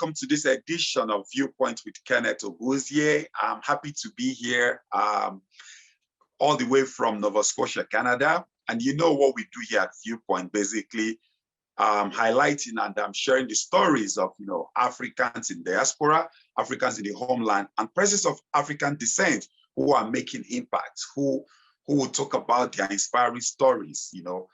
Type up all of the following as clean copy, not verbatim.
welcome to this edition of Viewpoint with Kenneth Oguzie. I'm happy to be here all the way from Nova Scotia, Canada. And you know what we do here at Viewpoint, basically highlighting and sharing the stories of Africans in diaspora, Africans in the homeland, and persons of African descent who are making impact, who will talk about their inspiring stories,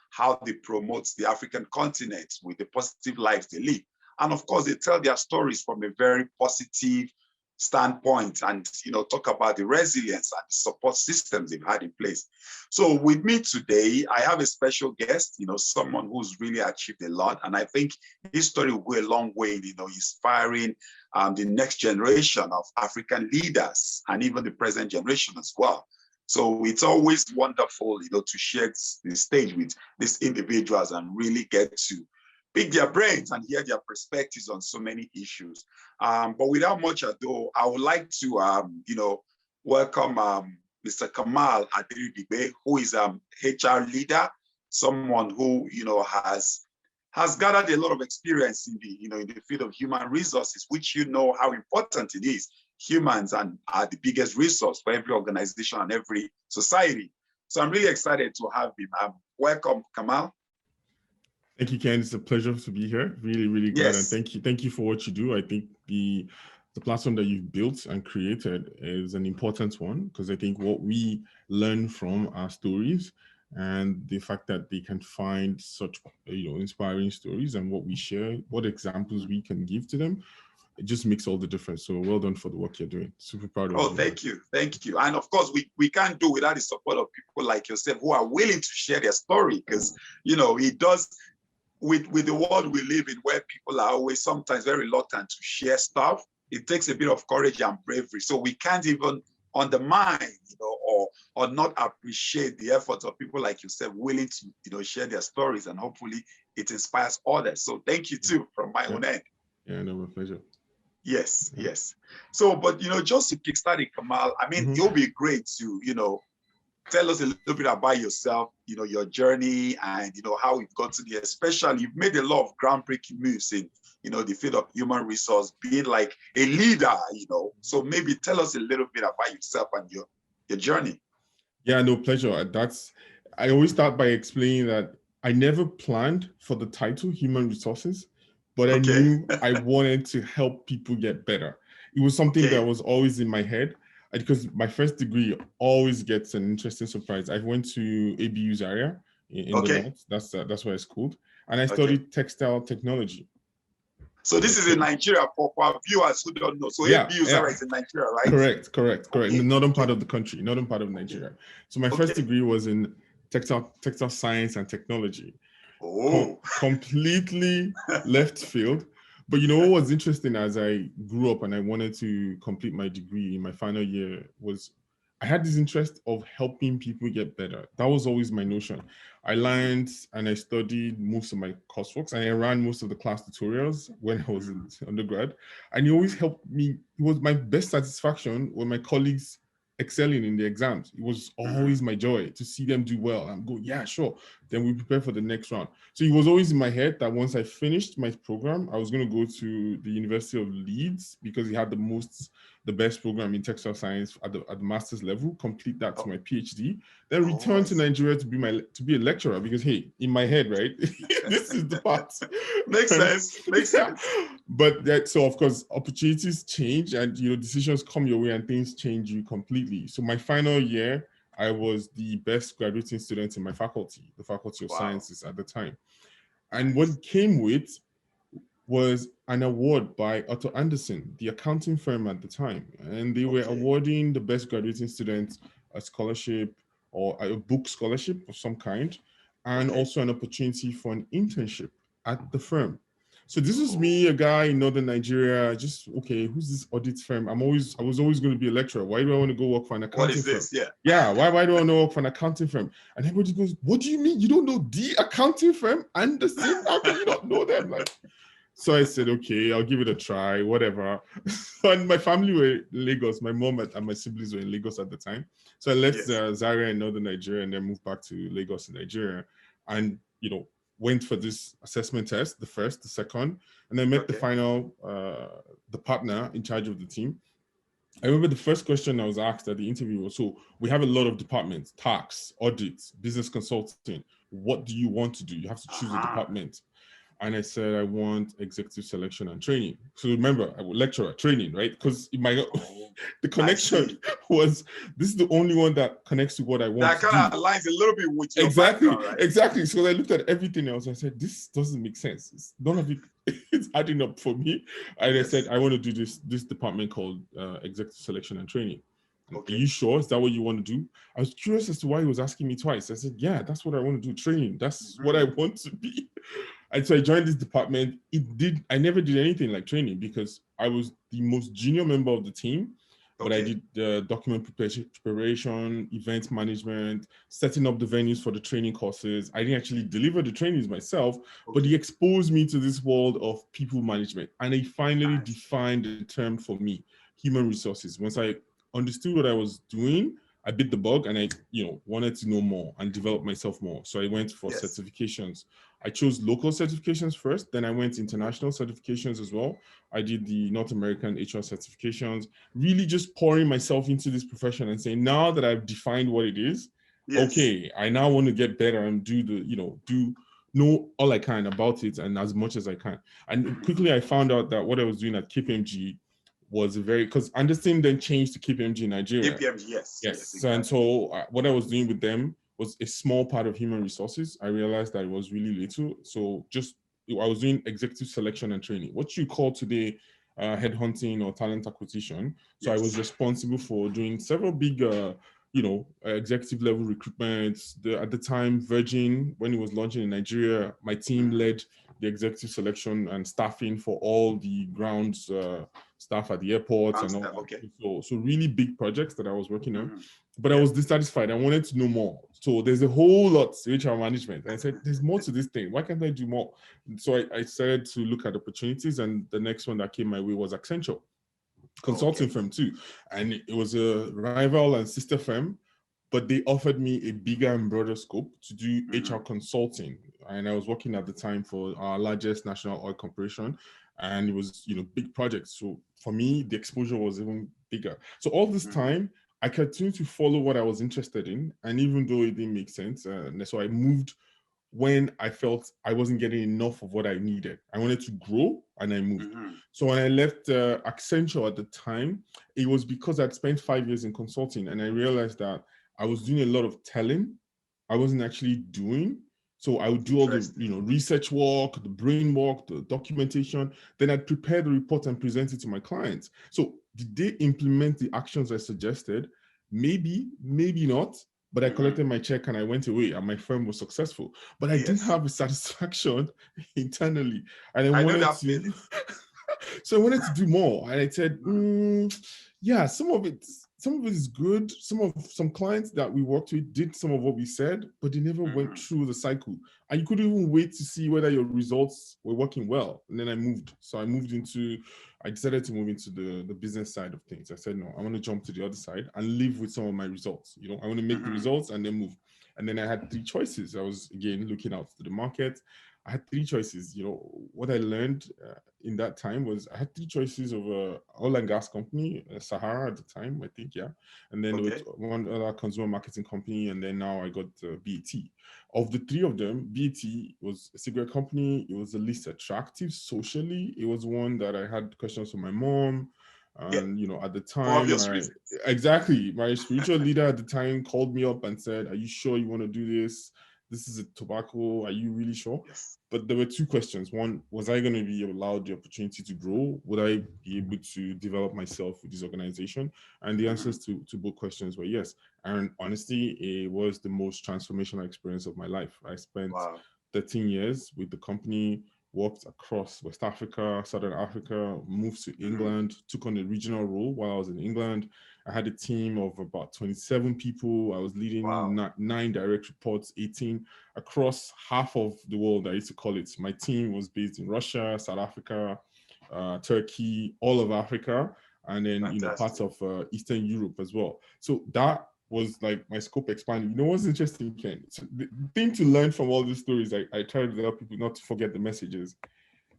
how they promote the African continent with the positive lives they live. And of course, they tell their stories from a very positive standpoint and, talk about the resilience and the support systems they've had in place. So with me today, I have a special guest, someone who's really achieved a lot. And I think his story will go a long way in, inspiring the next generation of African leaders and even the present generation as well. So it's always wonderful, to share the stage with these individuals and really get to pick their brains and hear their perspectives on so many issues. But without much ado, I would like to, welcome Mr. Kamal Aderibigbe, who is HR leader, someone who, has gathered a lot of experience in the field of human resources, which how important it is. Humans are the biggest resource for every organization and every society. So I'm really excited to have him. Welcome, Kamal. Thank you, Ken. It's a pleasure to be here. Really, really glad. Yes. And thank you for what you do. I think the platform that you've built and created is an important one, because I think what we learn from our stories and the fact that they can find such inspiring stories and what we share, what examples we can give to them, it just makes all the difference. So well done for the work you're doing. Super proud of you. Oh, thank you. And of course, we can't do without the support of people like yourself who are willing to share their story, because it does. With the world we live in, where people are always sometimes very reluctant to share stuff, it takes a bit of courage and bravery. So we can't even undermine, or not appreciate the efforts of people like yourself willing to, share their stories, and hopefully it inspires others. So thank you too, from my own end. Yeah, no, my pleasure. Yes, yes. So, but just to kickstart it, Kamal, I mean, it'll be great to, tell us a little bit about yourself, your journey, and how you've got to there. Especially, you've made a lot of groundbreaking moves in, the field of human resource, being like a leader, So maybe tell us a little bit about yourself and your journey. Yeah, no, pleasure. I always start by explaining that I never planned for the title human resources, but I knew I wanted to help people get better. It was something that was always in my head. Because my first degree always gets an interesting surprise. I went to ABU Zaria in the north. That's where I schooled, and I studied textile technology. So this is in Nigeria for our viewers who don't know. So ABU Zaria is in Nigeria, right? Correct. In the northern part of the country, northern part of Nigeria. So my first degree was in textile science and technology. Oh, completely left field. But what was interesting as I grew up and I wanted to complete my degree in my final year was I had this interest of helping people get better. That was always my notion. I learned and I studied most of my coursework, and I ran most of the class tutorials when I was in undergrad. And it always helped me. It was my best satisfaction when my colleagues excelling in the exams. It was always my joy to see them do well and go, yeah, sure. Then we prepare for the next round. So it was always in my head that once I finished my program, I was going to go to the University of Leeds, because it had the best program in textile science at the master's level, complete that to my PhD, then return to Nigeria to be a lecturer, because hey, in my head, right, this is the part. Makes sense. But so of course, opportunities change, and decisions come your way and things change you completely. So my final year, I was the best graduating student in my faculty, the Faculty of Sciences at the time. And what came with was an award by Otto Anderson, the accounting firm at the time. And they were awarding the best graduating students a scholarship or a book scholarship of some kind, and also an opportunity for an internship at the firm. So this is me, a guy in northern Nigeria, just, who's this audit firm? I was always going to be a lecturer. Why do I want to go work for an accounting firm? Yeah, why do I want to work for an accounting firm? And everybody goes, what do you mean? You don't know the accounting firm? Anderson? How can you not know them? So I said, okay, I'll give it a try, whatever. And my family were in Lagos. My mom and my siblings were in Lagos at the time. So I left Zaria in northern Nigeria and then moved back to Lagos in Nigeria. And, went for this assessment test, the first, the second, and I met the final, the partner in charge of the team. I remember the first question I was asked at the interview was, so we have a lot of departments, tax, audit, business consulting. What do you want to do? You have to choose a department. And I said, I want executive selection and training. So remember, I would lecture at training, right? Because the connection was, this is the only one that connects to what I want to do. That kind of aligns a little bit with your background, right? Exactly. So I looked at everything else. I said, this doesn't make sense. None of it is adding up for me. And I said, I want to do this department called executive selection and training. Are you sure? Is that what you want to do? I was curious as to why he was asking me twice. I said, yeah, that's what I want to do, training. That's what I want to be. And so I joined this department. I never did anything like training because I was the most junior member of the team, but I did the document preparation, event management, setting up the venues for the training courses. I didn't actually deliver the trainings myself, but he exposed me to this world of people management. And he finally defined the term for me, human resources. Once I understood what I was doing, I bit the bug and I, wanted to know more and develop myself more. So I went for certifications. I chose local certifications first, then I went international certifications as well. I did the North American HR certifications, really just pouring myself into this profession and saying, now that I've defined what it is, okay, I now want to get better and know all I can about it and as much as I can. And quickly I found out that what I was doing at KPMG was because Anderson then changed to KPMG in Nigeria. KPMG, yes. Exactly. And so what I was doing with them was a small part of human resources. I realized that it was really little. So I was doing executive selection and training, what you call today headhunting or talent acquisition. So I was responsible for doing several big, executive level recruitments. At the time, Virgin, when it was launching in Nigeria, my team led the executive selection and staffing for all the grounds staff at the airports and all. So really big projects that I was working on. But I was dissatisfied. I wanted to know more. So there's a whole lot to HR management. And I said, there's more to this thing. Why can't I do more? And so I started to look at opportunities. And the next one that came my way was Accenture, consulting firm too. And it was a rival and sister firm, but they offered me a bigger and broader scope to do HR consulting. And I was working at the time for our largest national oil corporation. And it was, big projects. So for me, the exposure was even bigger. So all this time, I continued to follow what I was interested in. And even though it didn't make sense, so I moved when I felt I wasn't getting enough of what I needed. I wanted to grow and I moved. So when I left Accenture at the time, it was because I'd spent 5 years in consulting and I realized that I was doing a lot of telling. I wasn't actually doing. So I would do all the research work, the brain work, the documentation. Then I'd prepare the report and present it to my clients. So did they implement the actions I suggested? Maybe, maybe not. But I collected my check and I went away and my firm was successful. But I didn't have a satisfaction internally. And I wanted to so I wanted to do more. And I said, yeah, some of it is good. Some clients that we worked with did some of what we said, but they never went through the cycle. And you couldn't even wait to see whether your results were working well. And then I moved. So I decided to move into the business side of things. I said, no, I want to jump to the other side and live with some of my results. I want to make the results and then move. And then I had 3 choices. I was, again, looking out to the market. I had 3 choices. What I learned in that time was I had 3 choices of a oil and gas company, Sahara at the time, I think, yeah. And then there was one other consumer marketing company, and then now I got BAT. Of the 3 of them, BAT was a cigarette company. It was the least attractive socially. It was one that I had questions from my mom. And at the time, my spiritual leader at the time called me up and said, "Are you sure you want to do this? This is a tobacco. Are you really sure?" But there were 2 questions. One, was I going to be allowed the opportunity to grow? Would I be able to develop myself with this organization? And the answers to both questions were yes. And honestly, it was the most transformational experience of my life. I spent 13 years with the company, worked across West Africa, Southern Africa, moved to England, took on a regional role while I was in England. I had a team of about 27 people. I was leading 9 direct reports, 18 across half of the world, I used to call it. My team was based in Russia, South Africa, Turkey, all of Africa, and then parts of Eastern Europe as well. So that was like my scope expanded. You know what's interesting, Ken? So the thing to learn from all these stories, I try to tell people not to forget the messages.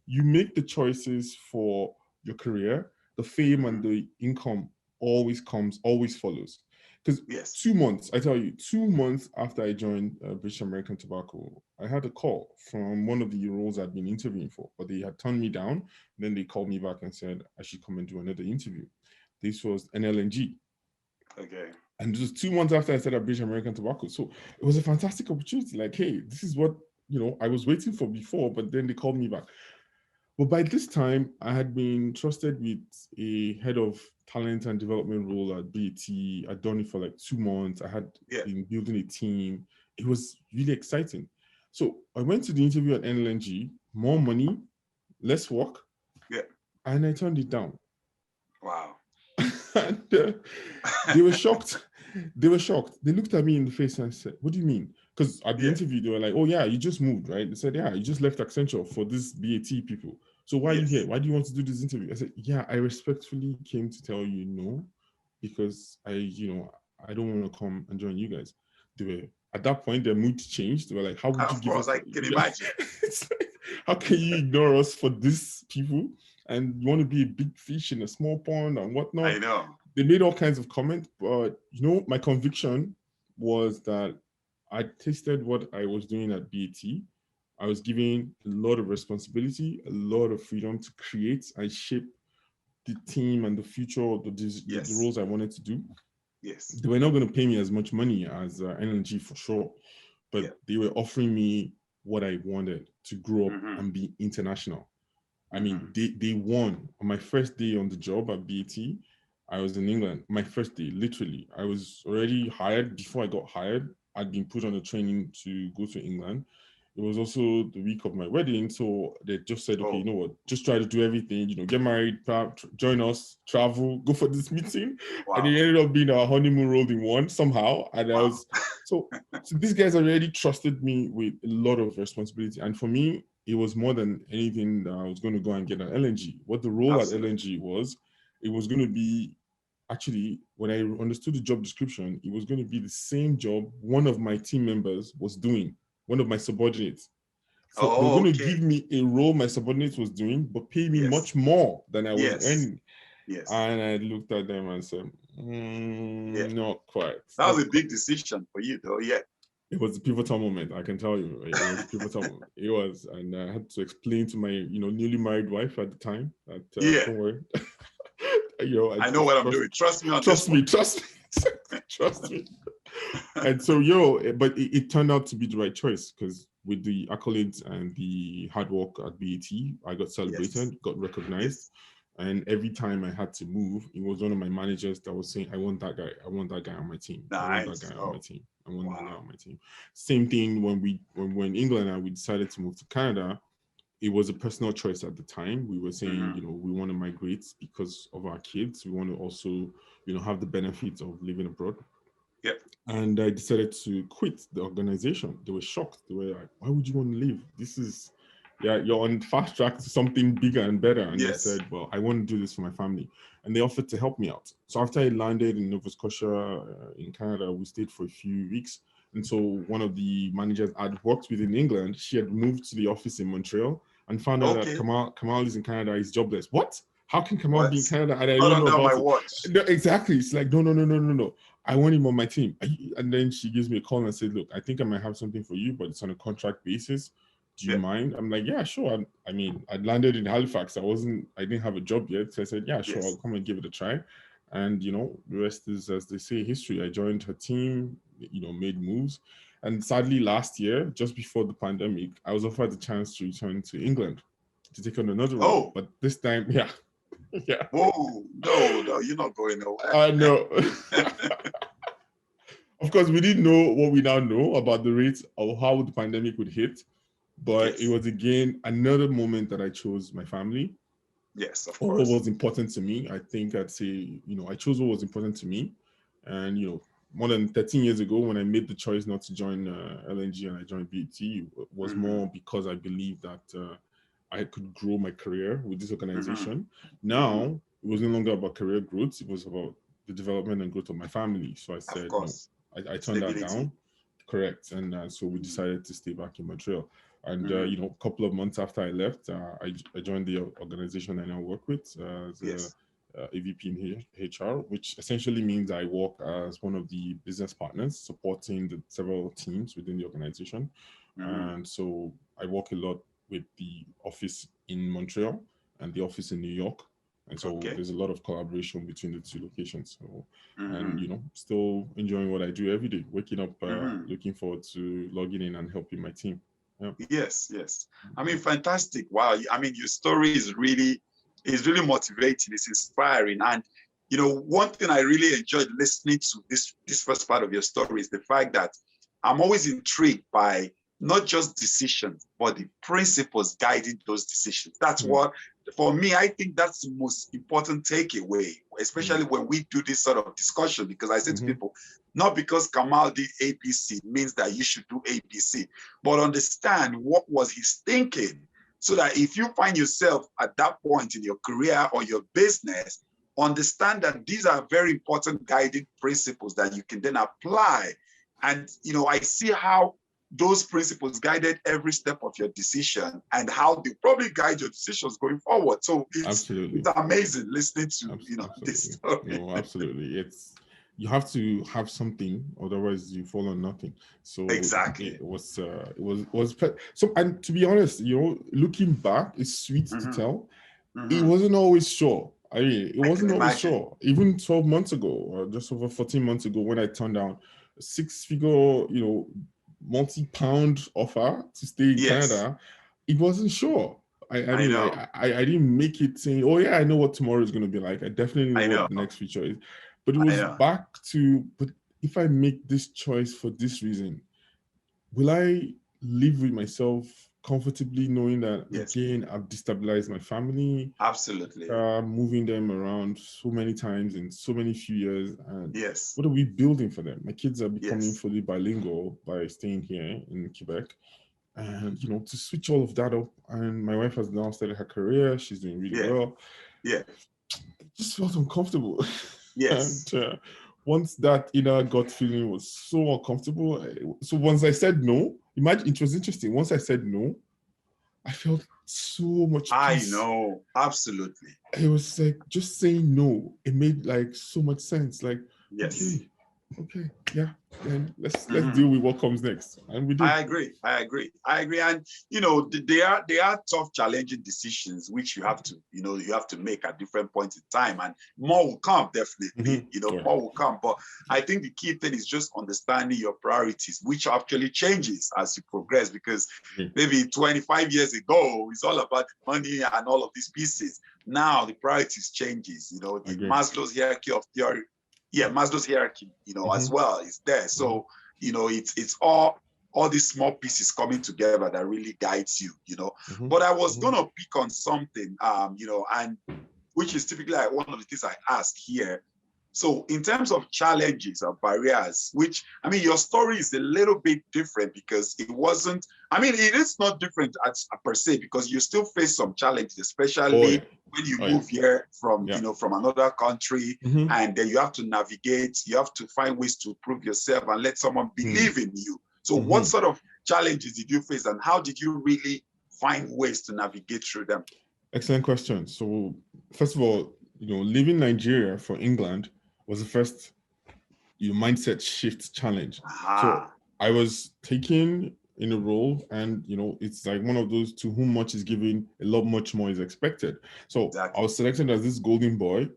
You make the choices for your career, the fame and the income always comes, always follows. Because Yes. 2 months, I tell you, 2 months after I joined British American Tobacco, I had a call from one of the roles I'd been interviewing for, but they had turned me down. Then they called me back and said I should come and do another interview. This was an LNG. Okay. And it was 2 months after I started British American Tobacco. So it was a fantastic opportunity. Like, hey, this is what, I was waiting for before, but then they called me back. But by this time, I had been trusted with a head of talent and development role at BAT. I'd done it for like 2 months. I had been building a team. It was really exciting. So I went to the interview at NLNG, more money, less work. Yeah. And I turned it down. Wow. And they were shocked. They were shocked. They looked at me in the face and said, "What do you mean?" Because at the interview, they were like, "Oh yeah, you just moved, right?" They said, "Yeah, you just left Accenture for this BAT people. So why are you here? Why do you want to do this interview?" I said, "Yeah, I respectfully came to tell you no, because I don't want to come and join you guys." They were, at that point, their mood changed. They were like, "How would you give us?" I can imagine. It's like, how can you ignore us for these people? And you want to be a big fish in a small pond and whatnot. I know. They made all kinds of comments, but my conviction was that I tasted what I was doing at BAT. I was given a lot of responsibility, a lot of freedom to create and shape the team and the future of the roles I wanted to do. Yes. They were not going to pay me as much money as NLG for sure, but they were offering me what I wanted to grow up and be international. I mean, they won. On my first day on the job at BAT, I was in England. My first day, literally. I was already hired. Before I got hired, I'd been put on a training to go to England. It was also the week of my wedding. So they just said, okay, you know what, just try to do everything, get married, join us, travel, go for this meeting. Wow. And it ended up being our honeymoon rolled in one somehow. And I was, so these guys already trusted me with a lot of responsibility. And for me, it was more than anything that I was going to go and get an LNG. What the role at LNG was, it was going to be, actually, when I understood the job description, it was going to be the same job one of my team members was doing, one of my subordinates. So they were going to give me a role my subordinate was doing, but pay me much more than I was earning. Yes. And I looked at them and said, not quite. That was a big decision for you, though. Yeah. It was a pivotal moment, I can tell you. It was a pivotal moment. It was, and I had to explain to my, newly married wife at the time that don't worry. I know what I'm doing. Trust me on trust me. Trust me. And so, but it turned out to be the right choice, because with the accolades and the hard work at BAT, I got celebrated, got recognized. And every time I had to move, it was one of my managers that was saying, I want that guy. I want that guy on my team. Nice. I want that guy on my team. I want that guy on my team. Same thing when we're in England and we decided to move to Canada. It was a personal choice at the time. We were saying, we want to migrate because of our kids. We want to also, have the benefits of living abroad. Yep. And I decided to quit the organization. They were shocked. They were like, why would you want to leave? This is, you're on fast track to something bigger and better. And I said, well, I want to do this for my family. And they offered to help me out. So after I landed in Nova Scotia, in Canada, we stayed for a few weeks. And so one of the managers I'd worked with in England, she had moved to the office in Montreal and found out that Kamal is in Canada, he's jobless. What? How can Kamal be in Canada and I don't know about it? No, exactly. It's like, no. I want him on my team. And then she gives me a call and said, look, I think I might have something for you, but it's on a contract basis. Do you mind? I'm like, yeah, sure. I mean, I landed in Halifax. I didn't have a job yet. So I said, yeah, sure, I'll come and give it a try. And, the rest is, as they say, history. I joined her team, made moves. And sadly, last year, just before the pandemic, I was offered the chance to return to England to take on another role. But this time, yeah. Whoa, no, you're not going nowhere. I know. Of course, we didn't know what we now know about the rates of how the pandemic would hit. But it was, again, another moment that I chose my family. Yes, of course. What was important to me. I think I'd say, I chose what was important to me. And, more than 13 years ago, when I made the choice not to join LNG and I joined BAT, it was more because I believed that I could grow my career with this organization. Now, it was no longer about career growth. It was about the development and growth of my family. So I said, no, I turned that down. Correct. And so we decided to stay back in Montreal. And, a couple of months after I left, I joined the organization I now work with as a VP in HR, which essentially means I work as one of the business partners supporting the several teams within the organization. And so I work a lot with the office in Montreal and the office in New York. And so there's a lot of collaboration between the two locations. So, and, still enjoying what I do every day, waking up, looking forward to logging in and helping my team. Yeah. Yes. I mean, fantastic. Wow. I mean, your story is really motivating. It's inspiring. And, one thing I really enjoyed listening to this first part of your story is the fact that I'm always intrigued by not just decisions, but the principles guiding those decisions. That's what, for me, I think that's the most important takeaway, especially when we do this sort of discussion, because I say to people, not because Kamal did ABC means that you should do ABC, but understand what was his thinking, so that if you find yourself at that point in your career or your business, understand that these are very important guiding principles that you can then apply. And, I see how those principles guided every step of your decision and how they probably guide your decisions going forward. So it's amazing listening to, this story. No, absolutely. You have to have something, otherwise you fall on nothing. So exactly, it was so. And to be honest, looking back, it's sweet to tell. It wasn't always sure. I mean, it wasn't always sure. Even 12 months ago, or just over 14 months ago, when I turned down a 6-figure, multi-pound offer to stay in Canada, it wasn't sure. I didn't make it saying, oh yeah, I know what tomorrow is going to be like. I definitely know what the next future is. But it was back to, but if I make this choice for this reason, will I live with myself comfortably knowing that, again, I've destabilized my family? Absolutely. Moving them around so many times in so many few years. And what are we building for them? My kids are becoming fully bilingual by staying here in Quebec. And, to switch all of that up. And my wife has now started her career. She's doing really well. Yeah. It just felt uncomfortable. Yes. And once that inner gut feeling was so uncomfortable, so once I said no, imagine, it was interesting. Once I said no, I felt so much peace. I know, absolutely. It was like just saying no. It made like so much sense. Like, okay, yeah, then let's deal with what comes next. And we did. I agree. And there are tough, challenging decisions which you have to make at different points in time, and more will come, definitely. More will come. But I think the key thing is just understanding your priorities, which actually changes as you progress, because maybe 25 years ago it's all about the money and all of these pieces. Now the priorities changes. The Maslow's hierarchy of theory. Maslow's hierarchy, as well is there. So, it's all these small pieces coming together that really guides you, But I was going to pick on something, and which is typically one of the things I ask here. So in terms of challenges or barriers, which, I mean, your story is a little bit different because it is not different per se, because you still face some challenges, especially when you move here from, from another country, and then you have to navigate, you have to find ways to prove yourself and let someone believe in you. So what sort of challenges did you face, and how did you really find ways to navigate through them? Excellent question. So first of all, leaving Nigeria for England was the first mindset shift challenge. So I was taken in a role, and it's like one of those to whom much is given, a lot much more is expected. So I was selected as this golden boy,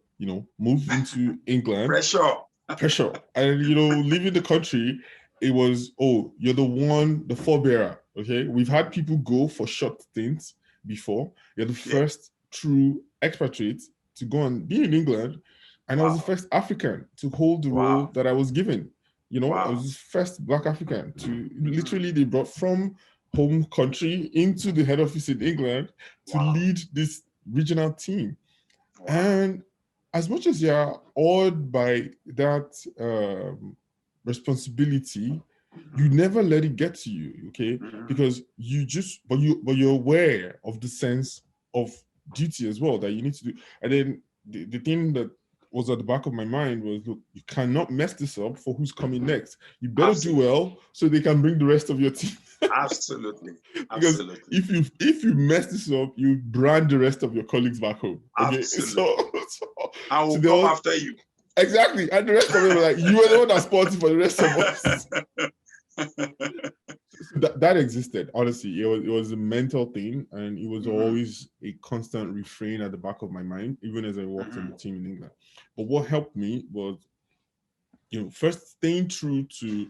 moved into England. Pressure. And leaving the country, it was, you're the forebearer. Okay, we've had people go for short stints before. You're the first true expatriate to go and be in England. And I was the first African to hold the role that I was given. I was the first Black African to literally, they brought from home country into the head office in England to lead this regional team. And as much as you're awed by that responsibility, you never let it get to you, okay? Because but you're aware of the sense of duty as well that you need to do. And then the thing that was at the back of my mind was, look, you cannot mess this up for who's coming next. You better Absolutely. do well so they can bring the rest of your team. Absolutely. Because Absolutely. if you mess this up, you brand the rest of your colleagues back home. Okay, Absolutely. so I will come after you. Exactly, and the rest of them were like, you were the one that's sporting for the rest of us. That existed. Honestly, it was a mental thing, and it was always a constant refrain at the back of my mind, even as I worked on the team in England. But what helped me was, first staying true to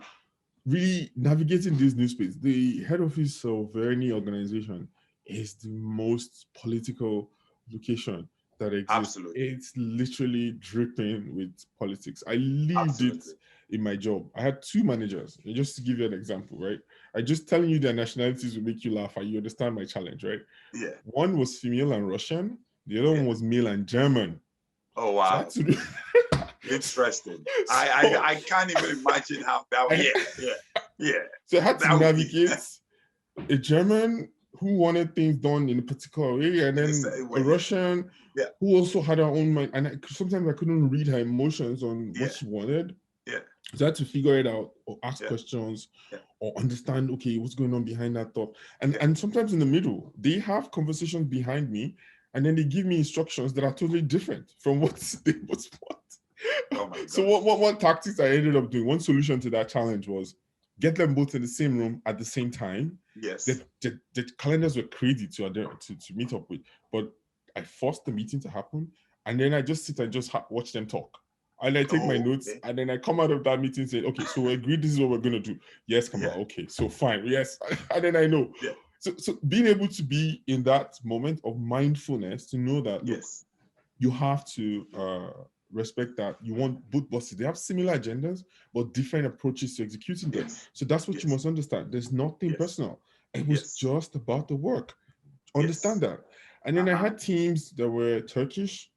really navigating this new space. The head office of any organization is the most political location that exists. Absolutely. It's literally dripping with politics. I lived it in my job. I had 2 managers. Just to give you an example, right? I just telling you their nationalities will make you laugh, and you understand my challenge, right? Yeah. One was female and Russian. The other one was male and German. Oh wow. So Interesting. I can't even imagine how that. Yeah. So I had to navigate a German who wanted things done in a particular way, and then a Russian who also had her own mind. And sometimes I couldn't read her emotions on what she wanted. Yeah. So I had to figure it out, or ask questions, or understand, okay, what's going on behind that thought. And sometimes in the middle, they have conversations behind me, and then they give me instructions that are totally different from what they was want. Oh my God. So what tactics I ended up doing, one solution to that challenge was get them both in the same room at the same time. Yes. The calendars were crazy to meet up with, but I forced the meeting to happen, and then I just sit and just watch them talk. And I take my notes, and then I come out of that meeting and say, okay, so we agreed this is what we're going to do. Yes, Kamal, okay, so fine, yes. And then I know. Yeah. So being able to be in that moment of mindfulness, to know that, look, you have to respect that you want both bosses. They have similar agendas, but different approaches to executing them. So that's what you must understand. There's nothing personal. It was just about the work. Understand that. And then I had teams that were Turkish,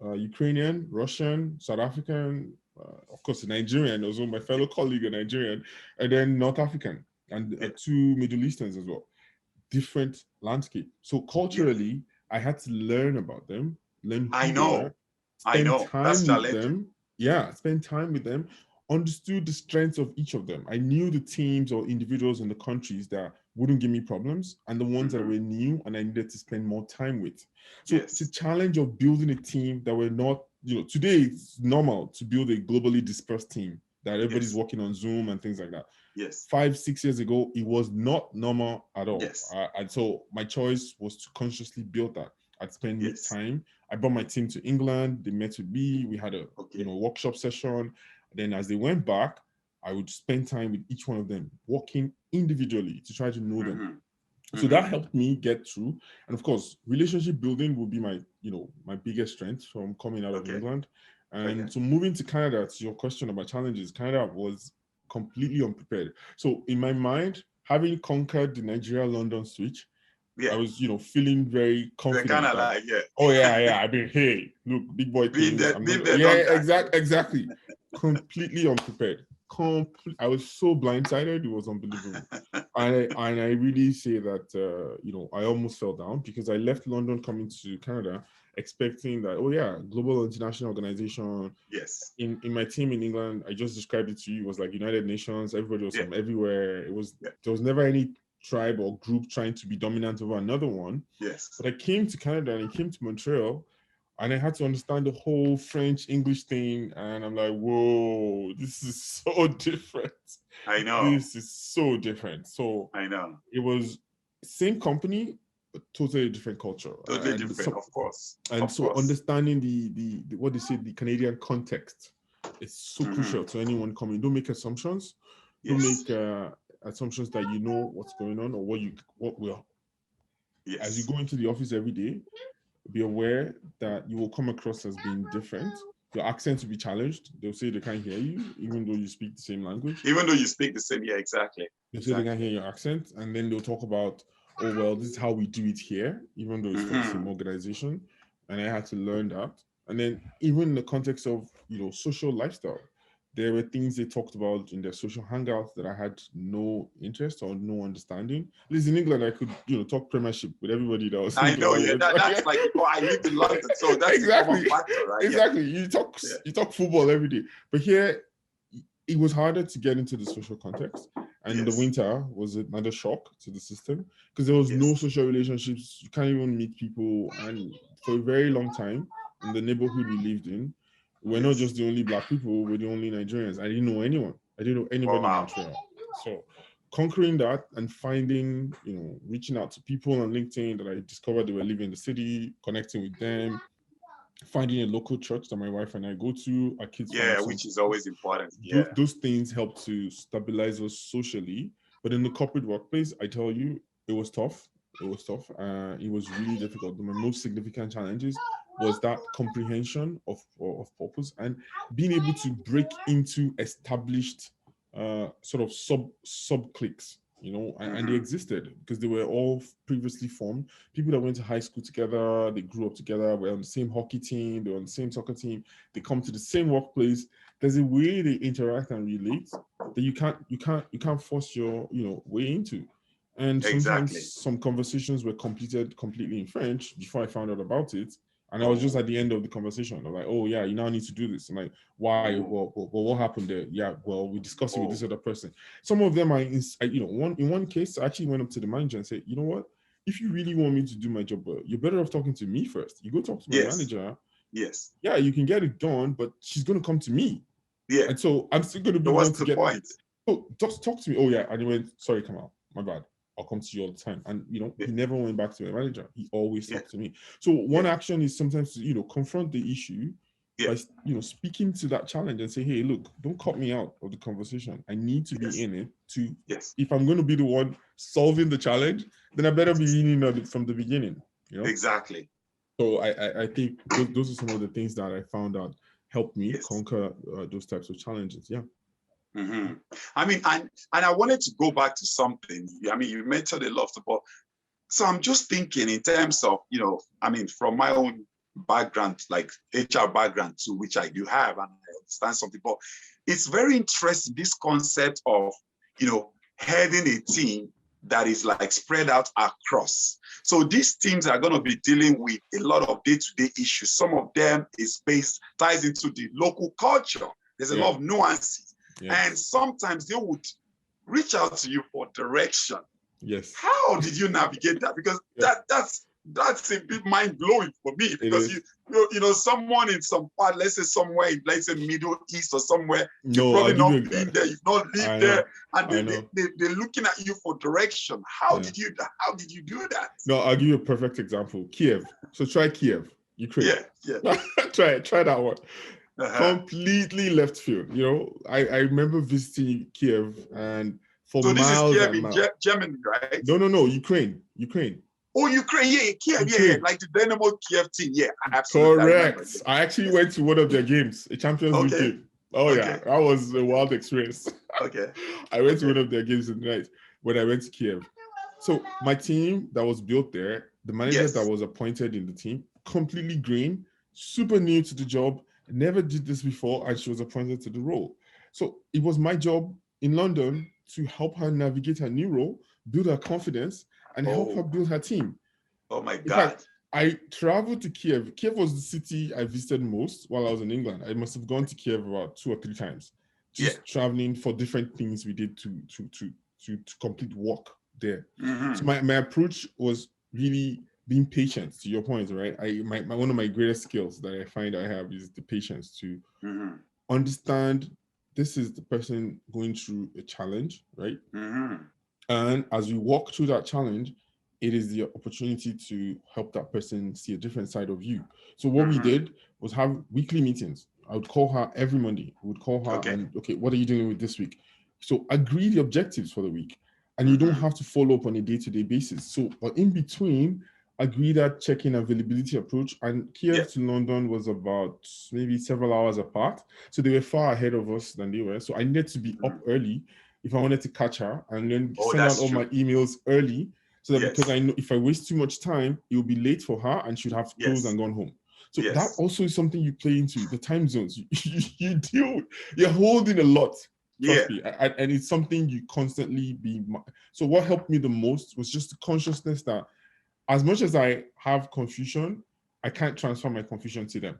Ukrainian, Russian, South African, of course, Nigerian, also my fellow colleague, a Nigerian, and then North African, and 2 Middle Easterns as well. Different landscape. So culturally, I had to learn about them, learn who they were, spend time with them. Yeah, spend time with them, understood the strengths of each of them. I knew the teams or individuals in the countries that wouldn't give me problems, and the ones that were new and I needed to spend more time with. So it's a challenge of building a team that were not, today it's normal to build a globally dispersed team that everybody's working on Zoom and things like that. 5-6 years ago, it was not normal at all. And so my choice was to consciously build that. I'd spend time. I brought my team to England. They met with me. We had a workshop session. Then as they went back, I would spend time with each one of them, working individually to try to know them. So that helped me get through. And of course, relationship building will be my, my biggest strength from coming out of England. And so moving to Canada, to your question about challenges, Canada was completely unprepared. So in my mind, having conquered the Nigeria-London switch, I was, feeling very confident. Kind of like, oh yeah. I mean, hey, look, big boy things. Exactly. Completely unprepared. I was so blindsided. It was unbelievable. and I really say that, I almost fell down because I left London coming to Canada expecting that, global international organization. Yes. In my team in England, I just described it to you. It was like United Nations. Everybody was from everywhere. It was there was never any tribe or group trying to be dominant over another one. Yes. But I came to Canada and I came to Montreal, and I had to understand the whole French English thing. And I'm like, whoa, this is so different. I know. This is so different. So I know. It was same company, but totally different culture. Totally different, of course. And understanding the what they say, the Canadian context is so crucial to anyone coming. Don't make assumptions. Don't make assumptions that you know what's going on or what will. As you go into the office every day, be aware that you will come across as being different. Your accent will be challenged. They'll say they can't hear you, even though you speak the same language. Even though you speak the same, exactly. They'll say they can't hear your accent, and then they'll talk about, oh well, this is how we do it here, even though it's for the same organization. And I had to learn that. And then even in the context of social lifestyle, There were things they talked about in their social hangouts that I had no interest or no understanding. At least in England, I could, talk Premiership with everybody that was in I England. know, yeah, that's like, I lived in London, so that's the common Exactly, factor, right? exactly. Yeah. You talk football every day, but here it was harder to get into the social context. And the Yes. winter was another shock to the system because there was no Yes. social relationships. You can't even meet people. And for a very long time in the neighborhood we lived in, we're not just the only Black people, we're the only Nigerians. I didn't know anyone. I didn't know anybody in Wow. Montreal. So conquering that and finding, reaching out to people on LinkedIn that I discovered they were living in the city, connecting with them, finding a local church that my wife and I go to, our kids Yeah, found some. which is always important. Yeah. Those things help to stabilize us socially. But in the corporate workplace, I tell you, it was tough. It was tough. It was really difficult. My most significant challenges was that comprehension of purpose and being able to break into established sort of sub cliques, and they existed because they were all previously formed. People that went to high school together, they grew up together, were on the same hockey team, they were on the same soccer team, they come to the same workplace. There's a way they interact and relate that you can't force your way into. And sometimes some conversations were completed completely in French before I found out about it. And I was just at the end of the conversation. I'm like, oh yeah, you now need to do this. I'm like, why? Well, what happened there? Yeah, well, we discussed it with this other person. Some of them in one case, I actually went up to the manager and said, you know what? If you really want me to do my job well, you're better off talking to me first. You go talk to my manager. Yes. Yeah, you can get it done, but she's going to come to me. Yeah. And so I'm still going to be so one what's to the get. Point? Oh, just talk to me. Oh yeah, and he went, sorry, Kamal, my bad. I'll come to you all the time. And he never went back to my manager. He always talked to me. So one action is sometimes to confront the issue by speaking to that challenge and say, hey, look, don't cut me out of the conversation. I need to be in it to if I'm going to be the one solving the challenge, then I better be leaning on it from the beginning. Exactly. So I think those are some of the things that I found out helped me conquer those types of challenges. Yeah. Mm-hmm. I mean, and I wanted to go back to something. I mean, you mentioned a lot about. So I'm just thinking in terms of, I mean, from my own background, like HR background too, which I do have, and I understand something, but it's very interesting, this concept of, heading a team that is like spread out across. So these teams are going to be dealing with a lot of day-to-day issues. Some of them ties into the local culture. There's a lot of nuances. And sometimes they would reach out to you for direction. Yes. How did you navigate that? Because that's a bit mind-blowing for me. Because someone in some part, let's say somewhere in Middle East or somewhere, you've probably not been there, you've not lived there, and they're looking at you for direction. How did you do that? No, I'll give you a perfect example. Kiev. So try Kiev, Ukraine. Yeah. try that one. Completely left field. I remember visiting Kiev and for so this miles is Kiev in Germany, right? No, Ukraine. Oh, Ukraine, Kiev, yeah, like the Dynamo Kiev team, yeah, absolutely. Correct. I actually went to one of their games, a Champions League game. Oh yeah, that was a wild experience. I went to one of their games in the night when I went to Kiev. So my team that was built there, the manager that was appointed in the team, completely green, super new to the job, never did this before, and she was appointed to the role. So it was my job in London to help her navigate her new role, build her confidence, and help her build her team. Oh my God. In fact, I traveled to Kiev. Kiev was the city I visited most while I was in England. I must have gone to Kiev about 2 or 3 times, just traveling for different things we did to complete work there. Mm-hmm. So my approach was really being patient, to your point, right? One of my greatest skills that I find I have is the patience to understand this is the person going through a challenge, right? Mm-hmm. And as we walk through that challenge, it is the opportunity to help that person see a different side of you. So what we did was have weekly meetings. I would call her every Monday. We would call her and, what are you doing with this week? So agree the objectives for the week. And you don't have to follow up on a day-to-day basis. So, but in between, agree that check-in availability approach. And Kiev to London was about maybe several hours apart. So they were far ahead of us than they were. So I needed to be up early if I wanted to catch her, and then send out all my emails early, so that because I know if I waste too much time, it will be late for her and she'd have closed and gone home. So that also is something you play into, the time zones. You deal with, you're holding a lot. Trust me, and it's something you constantly be. So what helped me the most was just the consciousness that as much as I have confusion, I can't transfer my confusion to them.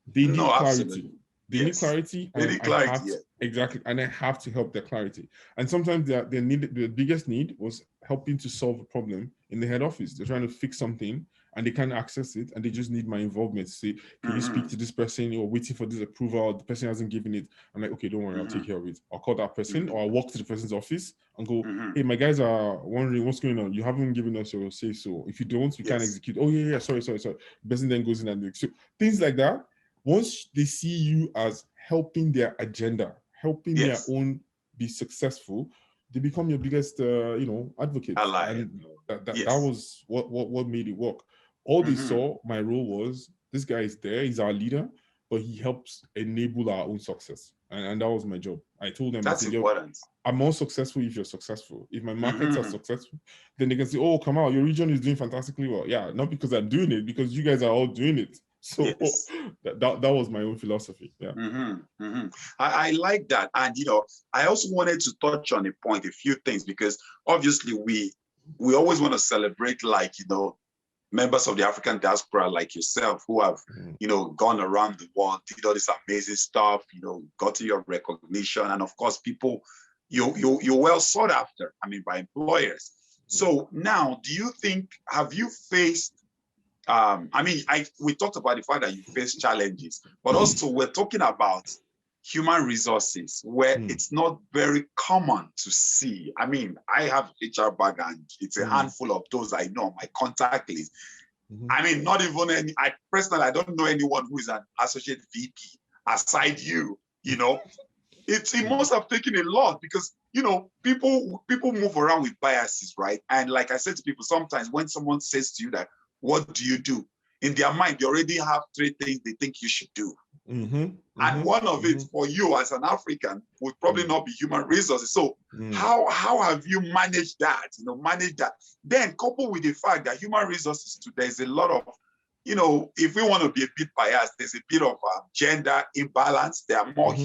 They need clarity. Absolutely. They need clarity, and I have to, exactly, and I have to help their clarity. And sometimes their biggest need was helping to solve a problem in the head office. They're trying to fix something and they can't access it, and they just need my involvement to say, can you speak to this person? You're waiting for this approval, the person hasn't given it. I'm like, okay, don't worry, I'll take care of it. I'll call that person, or I'll walk to the person's office and go, hey, my guys are wondering what's going on. You haven't given us your say so. If you don't, we can't execute. Oh yeah, sorry. The person then goes in and so things like that. Once they see you as helping their agenda, helping their own be successful, they become your biggest, advocate. And that was what made it work. All they saw, my role was, this guy is there, he's our leader, but he helps enable our own success. And that was my job. I told them, that's important. I'm more successful if you're successful. If my markets are successful, then they can say, oh, Kamal, your region is doing fantastically well. Yeah, not because I'm doing it, because you guys are all doing it. So that was my own philosophy. Yeah. I like that. And, I also wanted to touch on a few things, because obviously we always want to celebrate, like, members of the African diaspora like yourself who have, gone around the world, did all this amazing stuff, gotten your recognition. And of course, people, you're well sought after, by employers. So now, do you think, have you faced, we talked about the fact that you face challenges, but also we're talking about human resources where it's not very common to see. I have HR background. It's a handful of those I know on my contact list. Not even any, personally, I don't know anyone who is an associate VP aside you, It must have taken a lot, because, people move around with biases, right? And like I said to people, sometimes when someone says to you that, what do you do? In their mind, they already have 3 things they think you should do. And one of it for you as an African would probably not be human resources. So how have you managed that? Then coupled with the fact that human resources today is a lot of, if we want to be a bit biased, there's a bit of gender imbalance. There are more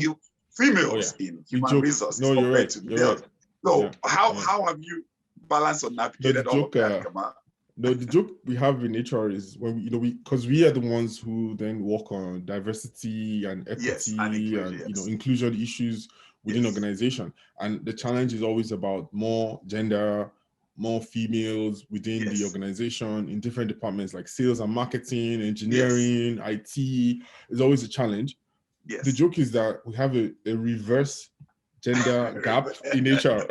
females in human resources compared to males. So how have you balanced or navigated all of that, Kamal? No, the joke we have in HR is when because we are the ones who then work on diversity and equity and inclusion issues within organization. And the challenge is always about more gender, more females within the organization in different departments like sales and marketing, engineering, IT is always a challenge. The joke is that we have a reverse gender gap in HR.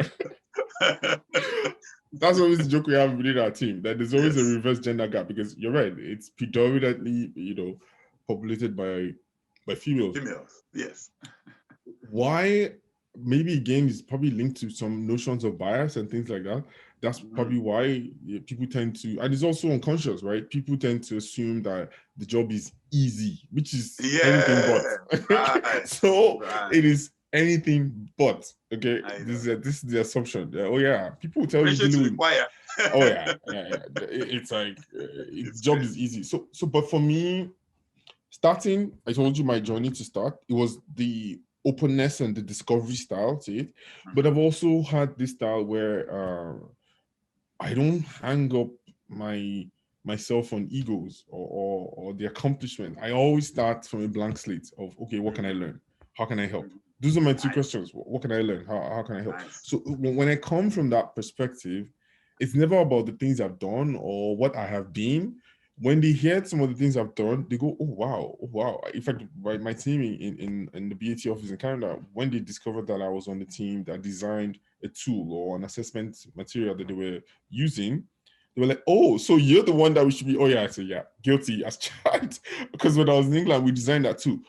That's always the joke we have within our team, that there's always a reverse gender gap, because you're right, it's predominantly, populated by females. Yes. Why? Maybe again, it's probably linked to some notions of bias and things like that. That's probably why people tend to, and it's also unconscious, right? People tend to assume that the job is easy, which is anything but. It is anything but. Okay, this is the assumption. People will tell you. It's like the job is easy. So, but for me, starting, I told you my journey to start. It was the openness and the discovery style to it, but I've also had this style where I don't hang up myself on egos or the accomplishment. I always start from a blank slate of, okay, what can I learn? How can I help? Those are my 2 questions. What can I learn? How can I help? So when I come from that perspective, it's never about the things I've done or what I have been. When they hear some of the things I've done, they go, oh, wow. In fact, my team in the BAT office in Canada, when they discovered that I was on the team that designed a tool or an assessment material that they were using, they were like, oh, so you're the one that we should be, I said, yeah, guilty as charged. Because when I was in England, we designed that too.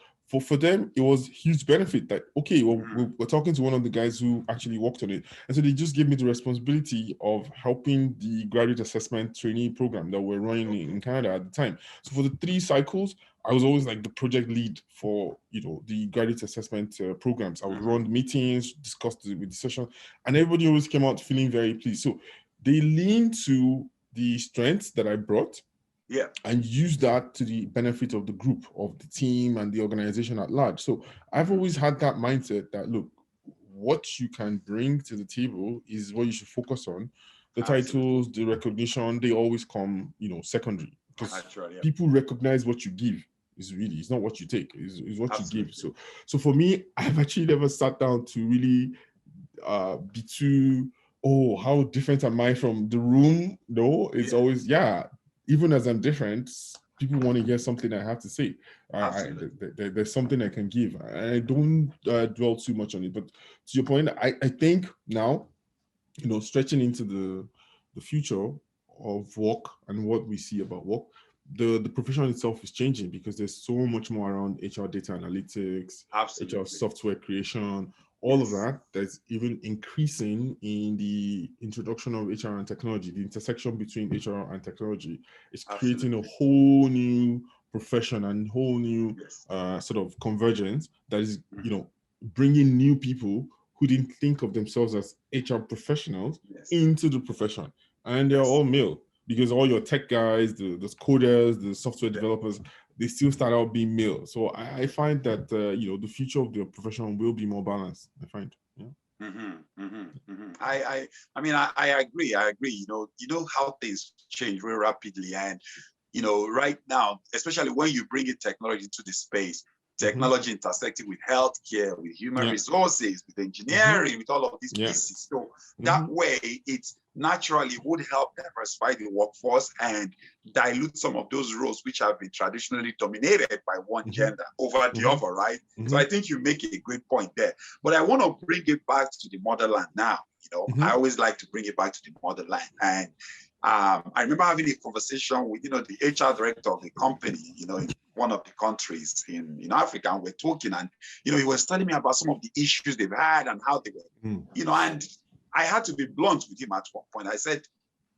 For them, it was huge benefit that, okay, well, we're talking to one of the guys who actually worked on it. And so they just gave me the responsibility of helping the graduate assessment trainee program that we're running in Canada at the time. So for the 3 cycles, I was always like the project lead for, the graduate assessment programs. I would run the meetings, discuss with the session, and everybody always came out feeling very pleased. So they leaned to the strengths that I brought, Yeah. and use that to the benefit of the group, of the team, and the organization at large. So I've always had that mindset that, look, what you can bring to the table is what you should focus on. The titles, the recognition, they always come, secondary, because people recognize what you give. It's not what you take, is what you give. So for me, I've actually never sat down to really be too, oh, how different am I from the room? No, it's always, even as I'm different, people want to hear something I have to say. There's something I can give. I don't dwell too much on it. But to your point, I think now, stretching into the future of work and what we see about work, the profession itself is changing, because there's so much more around HR data analytics, HR software creation, all of that. That's even increasing in the introduction of HR and technology. The intersection between HR and technology is creating a whole new profession and whole new sort of convergence that is, bringing new people who didn't think of themselves as HR professionals into the profession. And they're all male, because all your tech guys, the coders, the software developers, they still start out being male. So I find that, the future of the profession will be more balanced, I find. Yeah. I mean, I agree. You know how things change very rapidly. And, right now, especially when you bring in technology into the space, technology intersecting with healthcare, with human resources, with engineering, with all of these pieces. So that way, it naturally would help diversify the workforce and dilute some of those roles which have been traditionally dominated by one gender over the other, right? So I think you make a great point there. But I want to bring it back to the motherland now. I always like to bring it back to the motherland. And I remember having a conversation with, the HR director of the company, in one of the countries in Africa, and we're talking, and, he was telling me about some of the issues they've had and how they were, and I had to be blunt with him at one point. I said,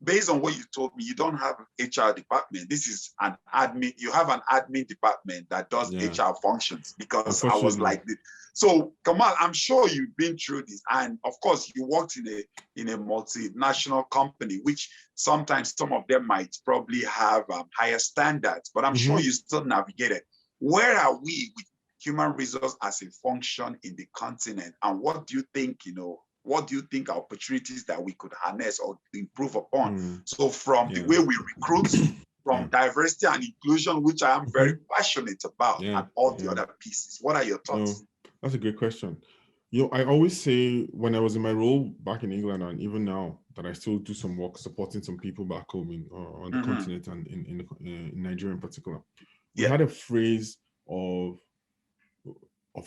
based on what you told me, you don't have HR department. This is an admin. You have an admin department that does HR functions, because I was like this. So Kamal, I'm sure you've been through this. And of course you worked in a multinational company, which sometimes some of them might probably have higher standards, but I'm sure you still navigated. Where are we with human resource as a function in the continent? And what do you think, what do you think are opportunities that we could harness or improve upon? So from the way we recruit, from diversity and inclusion, which I am very passionate about, and all the other pieces. What are your thoughts? That's a great question. I always say, when I was in my role back in England, and even now, that I still do some work supporting some people back home on the continent, and in Nigeria in particular. We had a phrase of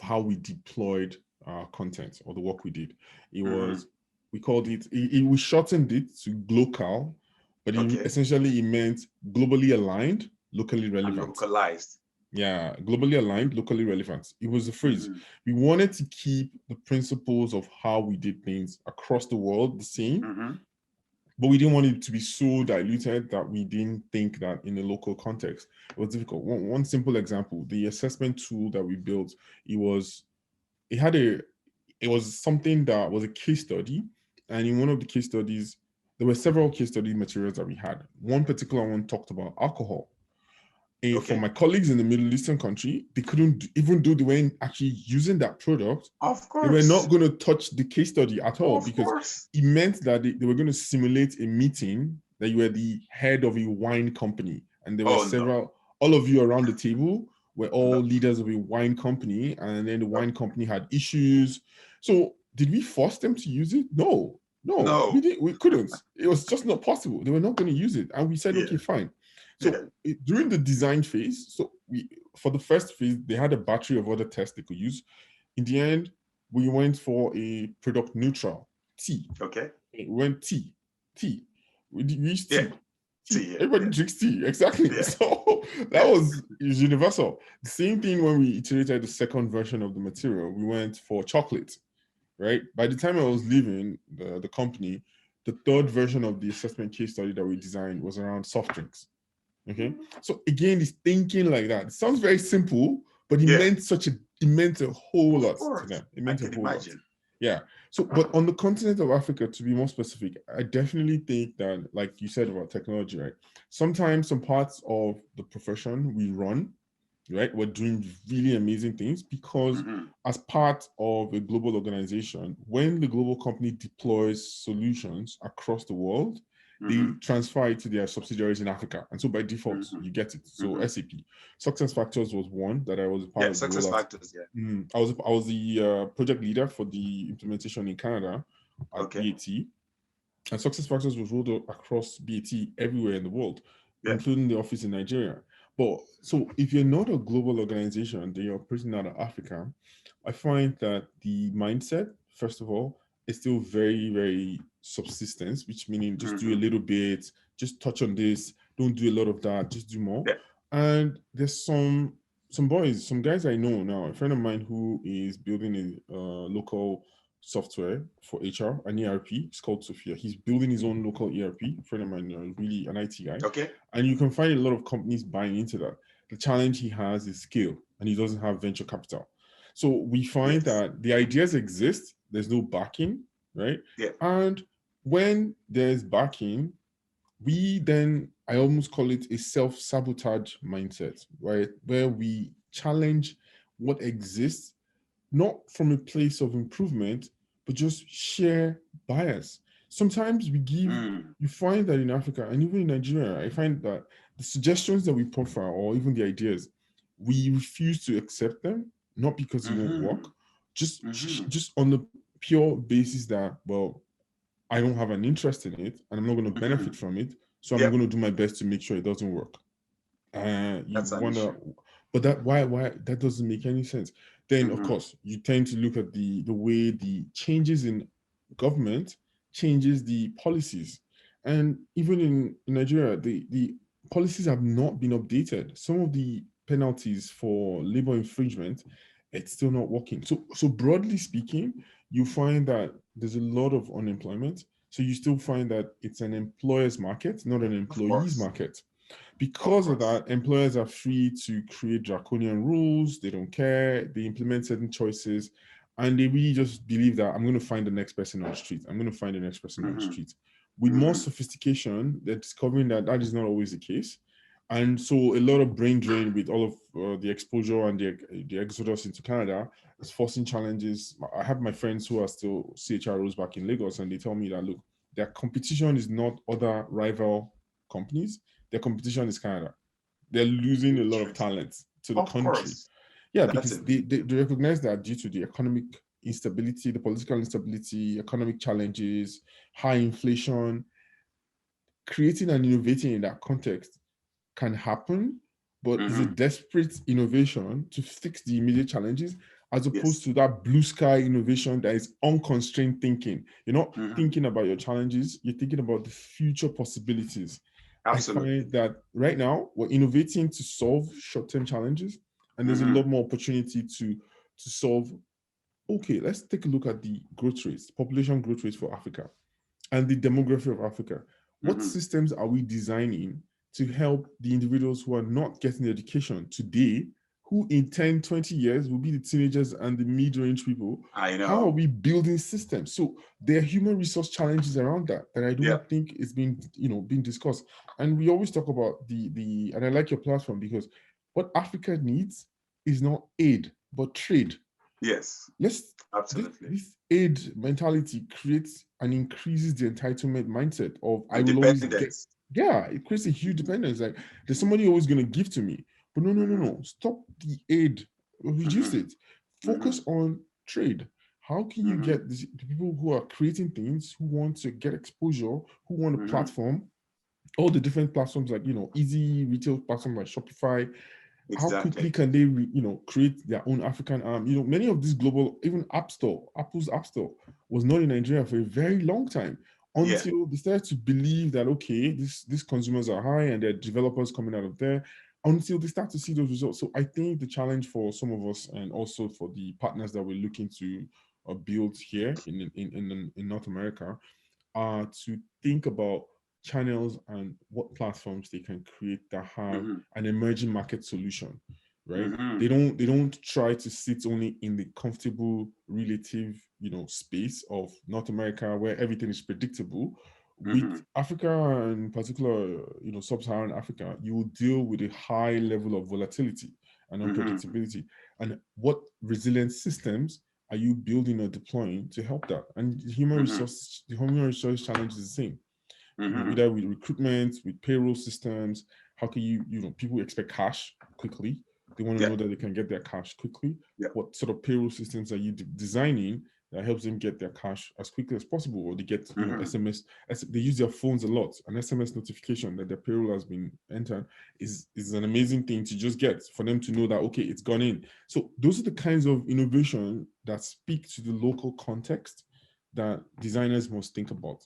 how we deployed our content, or the work we did. It was, we called it, we shortened it to GLOCAL, but essentially it meant globally aligned, locally relevant. And localized. Yeah, globally aligned, locally relevant. It was the phrase. We wanted to keep the principles of how we did things across the world the same, but we didn't want it to be so diluted that we didn't think that in a local context it was difficult. One simple example: the assessment tool that we built. It was something that was a case study, and in one of the case studies, there were several case study materials that we had. One particular one talked about alcohol. For my colleagues in the Middle Eastern country, they couldn't, even though they weren't actually using that product, of course, they were not going to touch the case study at all, because it meant that they were going to simulate a meeting that you were the head of a wine company, and there were all of you around the table were all leaders of a wine company, and then the wine company had issues. So did we force them to use it? No, we couldn't. It was just not possible. They were not going to use it, and we said, okay, fine. So during the design phase, for the first phase, they had a battery of other tests they could use. In the end, we went for a product neutral tea. We went tea. We used tea. Everybody drinks tea, exactly. So that was universal. The same thing when we iterated the second version of the material, we went for chocolate, right? By the time I was leaving the company, the third version of the assessment case study that we designed was around soft drinks. So again, it's thinking like that. It sounds very simple, but it meant a whole lot to them. It meant a whole lot. Yeah. So, but on the continent of Africa, to be more specific, I definitely think that, like you said about technology, right? Sometimes some parts of the profession we run, right? We're doing really amazing things because as part of a global organization, when the global company deploys solutions across the world, they transfer it to their subsidiaries in Africa. And so by default, you get it. So SAP. Success Factors was one that I was part Yeah, of the success rollout. factors, yeah. I was the project leader for the implementation in Canada at Okay. BAT. And Success Factors was rolled out across BAT everywhere in the world, Yeah. including the office in Nigeria. But so if you're not a global organization, then you're operating out of Africa, I find that the mindset, first of all, is still very, very subsistence, which meaning just do a little bit, just touch on this, don't do a lot of that, just do more. Yeah. And there's some guys I know now, a friend of mine who is building a local software for HR, an ERP. It's called Sophia. He's building his own local ERP. A friend of mine, really an IT guy. Okay. And you can find a lot of companies buying into that. The challenge he has is scale, and he doesn't have venture capital. So we find that the ideas exist, there's no backing, right? Yeah. And when there's backing, I almost call it a self-sabotage mindset, right? Where we challenge what exists, not from a place of improvement, but just sheer bias. Sometimes you find that in Africa and even in Nigeria, I find that the suggestions that we proffer or even the ideas, we refuse to accept them, not because it won't work, just on the pure basis that, well, I don't have an interest in it and I'm not going to benefit from it. So I'm going to do my best to make sure it doesn't work. You wonder, but why that doesn't make any sense. Then of course you tend to look at the way the changes in government changes the policies, and even in Nigeria, the policies have not been updated. Some of the penalties for labor infringement, it's still not working. So broadly speaking, you find that there's a lot of unemployment. So you still find that it's an employer's market, not an employee's market. Because of that, employers are free to create draconian rules. They don't care. They implement certain choices. And they really just believe that I'm going to find the next person on the street. I'm going to find the next person on the street. With more sophistication, they're discovering that that is not always the case. And so a lot of brain drain with all of the exposure and the exodus into Canada is forcing challenges. I have my friends who are still CHROs back in Lagos, and they tell me that, look, their competition is not other rival companies. Their competition is Canada. They're losing a lot of talent to the country. Yeah, because they recognize that due to the economic instability, the political instability, economic challenges, high inflation, creating and innovating in that context can happen, but it's a desperate innovation to fix the immediate challenges, as opposed to that blue sky innovation that is unconstrained thinking. You're not thinking about your challenges, you're thinking about the future possibilities. Absolutely. I find that right now we're innovating to solve short-term challenges, and there's a lot more opportunity to solve. Okay, let's take a look at the growth rates, population growth rates for Africa and the demography of Africa. What systems are we designing to help the individuals who are not getting education today, who in 10, 20 years will be the teenagers and the mid-range people? I know. How are we building systems? So there are human resource challenges around that I don't think is being discussed. And we always talk about and I like your platform, because what Africa needs is not aid, but trade. Yes. Absolutely. This aid mentality creates and increases the entitlement mindset of I will always get. Yeah, it creates a huge dependence. Like there's somebody always going to give to me. But no. Stop the aid. Reduce it. Focus on trade. How can you get the people who are creating things, who want to get exposure, who want a platform, all the different platforms like, easy retail platforms like Shopify. How quickly can they, create their own African arm? Many of these global, even Apple's App Store was not in Nigeria for a very long time, until they started to believe that, okay, these consumers are high and there are developers coming out of there, until they start to see those results. So I think the challenge for some of us, and also for the partners that we're looking to build here in North America, are to think about channels and what platforms they can create that have an emerging market solution, right? They don't try to sit only in the comfortable relative, space of North America where everything is predictable. With Africa, and in particular, sub-Saharan Africa, you will deal with a high level of volatility and unpredictability. And what resilient systems are you building or deploying to help that? And the human resource challenge is the same. Either with recruitment, with payroll systems. How can you, people expect cash quickly. They want to know that they can get their cash quickly. What sort of payroll systems are you designing that helps them get their cash as quickly as possible? Or they get SMS. They use their phones a lot. An SMS notification that their payroll has been entered is an amazing thing to just get, for them to know that, okay, it's gone in. So those are the kinds of innovation that speak to the local context that designers must think about.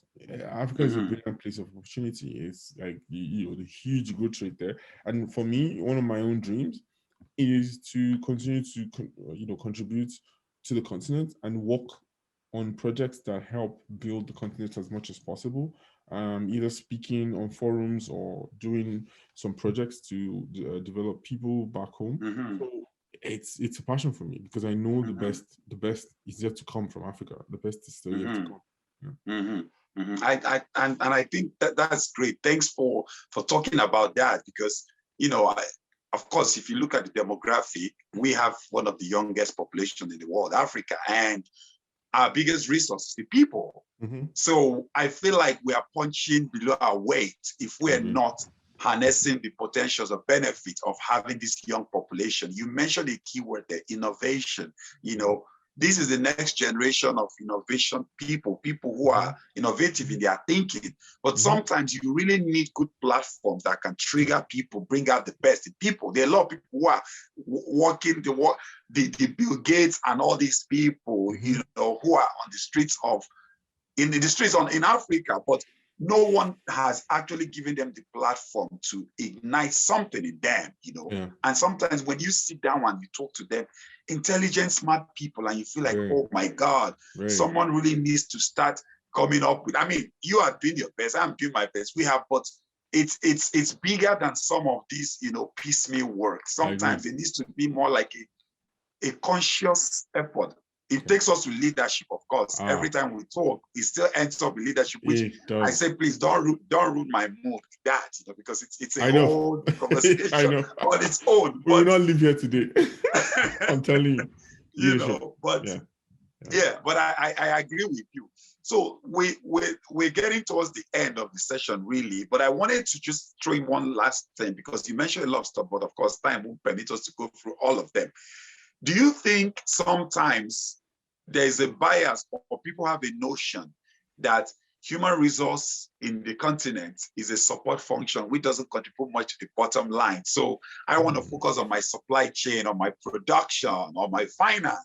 Africa is a brilliant place of opportunity. It's like the huge growth rate there. And for me, one of my own dreams is to continue to contribute to the continent and work on projects that help build the continent as much as possible. Either speaking on forums or doing some projects to develop people back home. So it's a passion for me, because I know the best is yet to come from Africa. The best is still yet to come. I think that's great. Thanks for talking about that, because of course, if you look at the demographic, we have one of the youngest populations in the world, Africa, and our biggest resource is the people. So I feel like we are punching below our weight if we are not harnessing the potentials or benefits of having this young population. You mentioned a keyword there, innovation. This is the next generation of innovation people who are innovative in their thinking. But sometimes you really need good platforms that can trigger people, bring out the best in people. There are a lot of people who are working the Bill Gates and all these people, who are on the streets in Africa, but no one has actually given them the platform to ignite something in them, And sometimes when you sit down and you talk to them, intelligent, smart people, and you feel like, oh my God, someone really needs to start coming up with. I mean, you are doing your best. I'm doing my best. But it's bigger than some of these, piecemeal work. Sometimes it needs to be more like a conscious effort. It takes us to leadership, of course. Every time we talk, it still ends up with leadership, which I say, please don't ruin my mood with that, because it's a whole conversation on its own. We will not live here today. I'm telling you. But I agree with you. So we're getting towards the end of the session, really. But I wanted to just throw in one last thing, because you mentioned a lot of stuff, but of course, time won't permit us to go through all of them. Do you think sometimes there's a bias, or people have a notion that human resource in the continent is a support function which doesn't contribute much to the bottom line? So I want to focus on my supply chain, on my production, on my finance.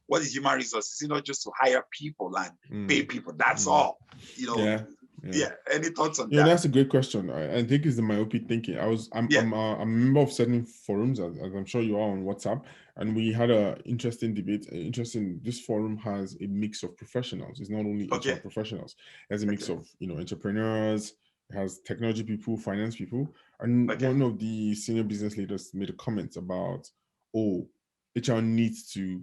What is human resources? It's not just to hire people and pay people. That's all. Any thoughts on that? That's a great question. I think it's the myopic thinking. I'm a member of certain forums, as I'm sure you are, on WhatsApp, and we had an interesting debate. This forum has a mix of professionals. It's not only HR professionals. It has a mix of entrepreneurs. It has technology people, finance people, and one of the senior business leaders made a comment about, HR needs to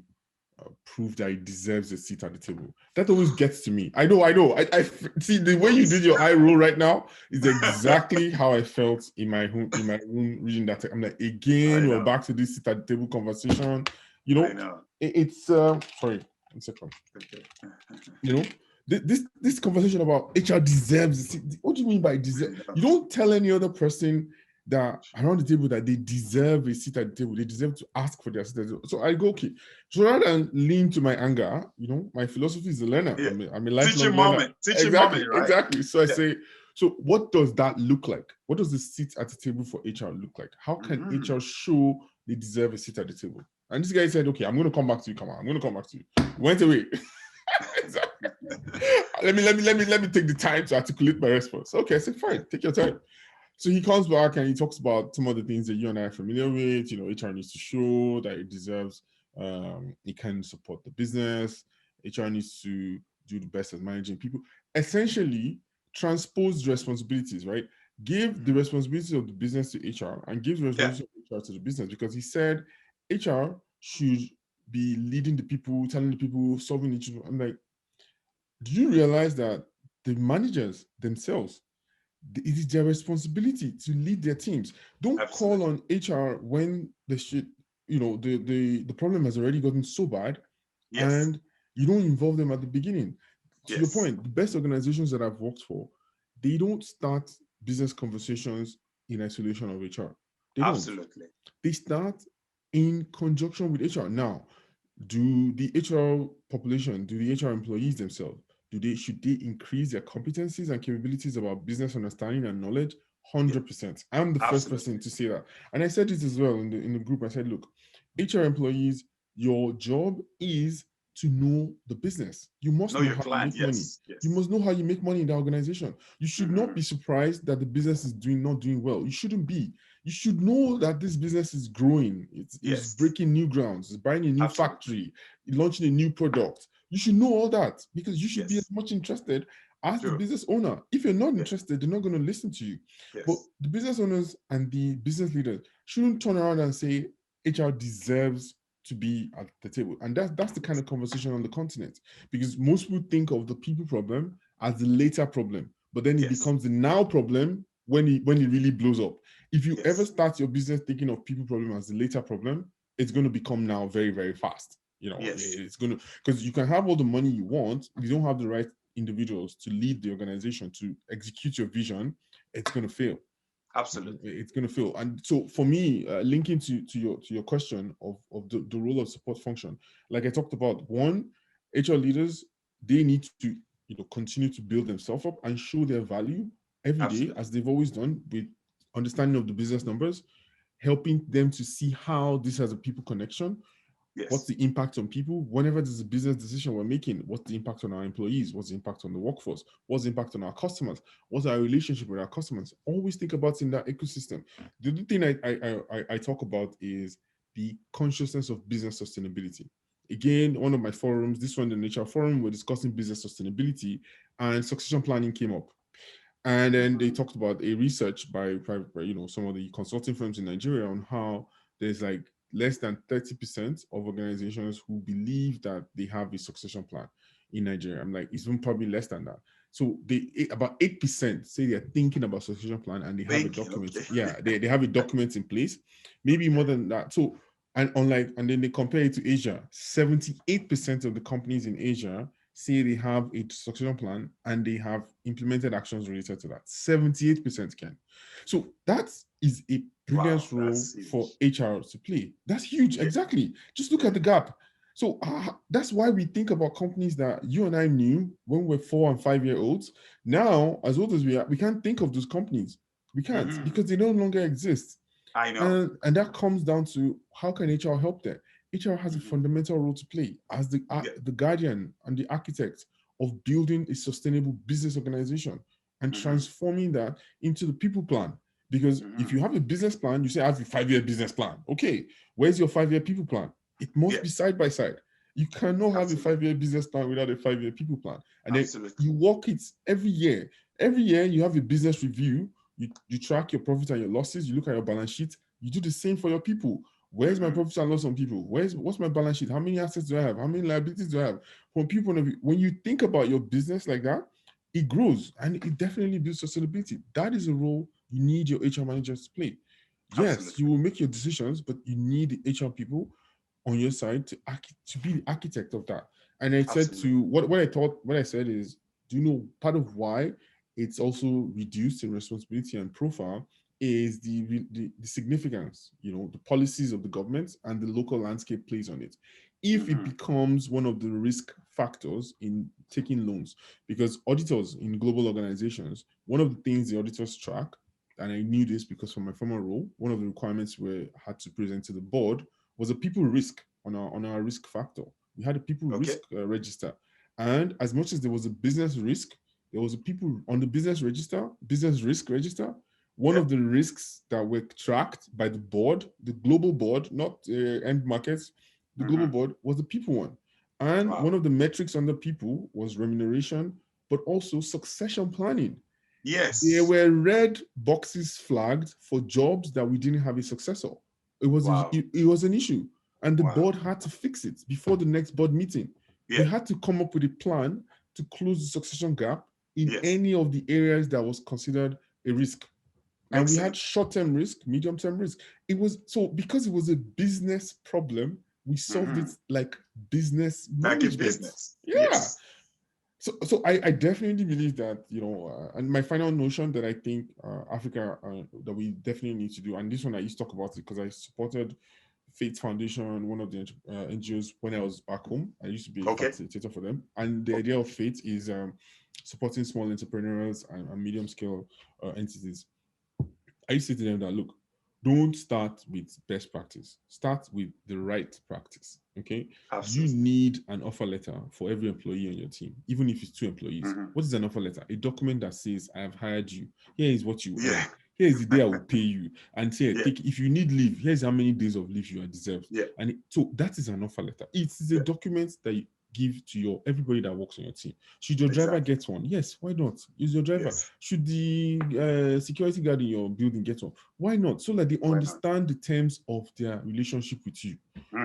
prove that it deserves a seat at the table. That always gets to me. I know. I see the way you did your eye roll right now is exactly how I felt in my room reading that. I'm like, again, we're back to this seat at the table conversation. It's sorry, 1 second. This conversation about HR deserves a seat. What do you mean by deserve? You don't tell any other person that around the table that they deserve a seat at the table. They deserve to ask for their seat at the table. So I go, okay. So rather than lean to my anger, my philosophy is a learner. I'm a lifelong learner. Exactly. So I say, so what does that look like? What does the seat at the table for HR look like? How can HR show they deserve a seat at the table? And this guy said, okay, I'm going to come back to you, Kamal. I'm going to come back to you. Went away. Exactly. Let me take the time to articulate my response. Okay, I said, fine, take your time. So he comes back and he talks about some of the things that you and I are familiar with. HR needs to show that it deserves, it can support the business. HR needs to do the best at managing people. Essentially, transpose the responsibilities, right? Give the responsibilities of the business to HR and give the responsibility of HR to the business, because he said HR should be leading the people, telling the people, solving each other. I'm like, do you realize that the managers themselves, it is their responsibility to lead their teams? Don't Absolutely. call on HR when the shit, the problem has already gotten so bad, Yes. and you don't involve them at the beginning. To your Yes. point, the best organizations that I've worked for, they don't start business conversations in isolation of HR. They don't. Absolutely. They start in conjunction with HR. Now, do the HR population, do the HR employees themselves, should they increase their competencies and capabilities about business understanding and knowledge? Yeah. 100%. I'm the first person Absolutely. to say that. And I said it as well in the group. I said, look, HR employees, your job is to know the business. You must Know know your how you client. make money. Yes. You Yes. must know how you make money in the organization. You should not be surprised that the business is not doing well. You shouldn't be. You should know that this business is growing. It's Yes. breaking new grounds. It's buying a new Absolutely. factory, launching a new product. You should know all that, because you should be as Yes. much interested as the True. business owner. If you're not Yes. interested, they're not going to listen to you. But Yes. the business owners and the business leaders shouldn't turn around and say HR deserves to be at the table. And that's the kind of conversation on the continent, because most people think of the people problem as the later problem, but then it Yes. becomes the now problem when it really blows up. If you ever Yes. start your business thinking of people problem as the later problem, it's going to become now very, very fast. Yes. It's going to, because you can have all the money you want, if you don't have the right individuals to lead the organization to execute your vision, it's going to fail. Absolutely. It's going to fail. And so for me, linking to your question of the role of support function, like I talked about, one, HR leaders, they need to continue to build themselves up and show their value every day, Absolutely. as they've always done, with understanding of the business numbers, helping them to see how this has a people connection. What's Yes. the impact on people? Whenever there's a business decision we're making, what's the impact on our employees? What's the impact on the workforce? What's the impact on our customers? What's our relationship with our customers? Always think about in that ecosystem. The other thing I talk about is the consciousness of business sustainability. Again, one of my forums, this one, the Nature Forum, we're discussing business sustainability, and succession planning came up. And then they talked about a research by some of the consulting firms in Nigeria on how there's like less than 30% of organizations who believe that they have a succession plan in Nigeria. I'm like, it's even probably less than that. So about 8% say they're thinking about succession plan and they have a Thinking. document. Okay. Yeah, they have a document in place, maybe more than that. So and then they compare it to Asia. 78% of the companies in Asia say they have a succession plan and they have implemented actions related to that. 78% can. So that is a brilliant Wow. role That's for huge. HR to play. That's huge. Yeah. Exactly. Just look Yeah. at the gap. So that's why we think about companies that you and I knew when we're 4 and 5 year olds. Now, as old as we are, we can't think of those companies. We can't, because they no longer exist. I know. And that comes down to, how can HR help them? HR has a fundamental role to play as Yeah. the guardian and the architect of building a sustainable business organization and transforming that into the people plan. Because if you have a business plan, you say, I have a 5-year business plan. Okay, where's your 5-year people plan? It must be Yes. side by side. You cannot have a Absolutely. 5-year business plan without a 5-year people plan. And then Absolutely. you work it every year. Every year you have a business review. You track your profit and your losses. You look at your balance sheet. You do the same for your people. Where's my profit and loss on people? What's my balance sheet? How many assets do I have? How many liabilities do I have? From people point of view, when you think about your business like that, it grows and it definitely builds sustainability. That is a role you need your HR managers to play. Yes, you Absolutely. will make your decisions, but you need the HR people on your side to be the architect of that. And I said Absolutely. to what I said is, do you know part of why it's also reduced in responsibility and profile is the significance, the policies of the government and the local landscape plays on it. If it becomes one of the risk factors in taking loans, because auditors in global organizations, one of the things the auditors track, and I knew this because from my former role, one of the requirements we had to present to the board was a people risk on our risk factor. We had a people Okay. risk register, and as much as there was a business risk, there was a people on the business risk register. One of the risks that were tracked by the board, the global board, not end markets, the global board was the people one. And one Wow. of the metrics on the people was remuneration, but also succession planning. There Yes. were red boxes flagged for jobs that we didn't have a successor. It was Wow. it was an issue, and the Wow. board had to fix it before the next board meeting. Yeah. They had to come up with a plan to close the succession gap in Yes. any of the areas that was considered a risk. And Makes we sense. had short-term risk, medium-term risk. It was so because it was a business problem, we solved it like business Like a management. business. Yeah. Yes. So I definitely believe that, you know, and my final notion that I think Africa that we definitely need to do, and this one I used to talk about it because I supported Faith Foundation, one of the NGOs when I was back home. I used to be a facilitator for them, and the idea of Faith is supporting small entrepreneurs and medium-scale entities. I used to say to them that, look, don't start with best practice. Start with the right practice. Okay. Absolutely. You need an offer letter for every employee on your team, even if it's 2 employees. What is an offer letter? A document that says, I have hired you. Here is what you earn. Here is the day I will pay you. And say, take, if you need leave, here's how many days of leave you are deserved. And so that is an offer letter. It is a document that you give to everybody that works on your team. Should your driver get one? Yes, why not? Use your driver. Should the security guard in your building get one? Why not? So that they understand the terms of their relationship with you.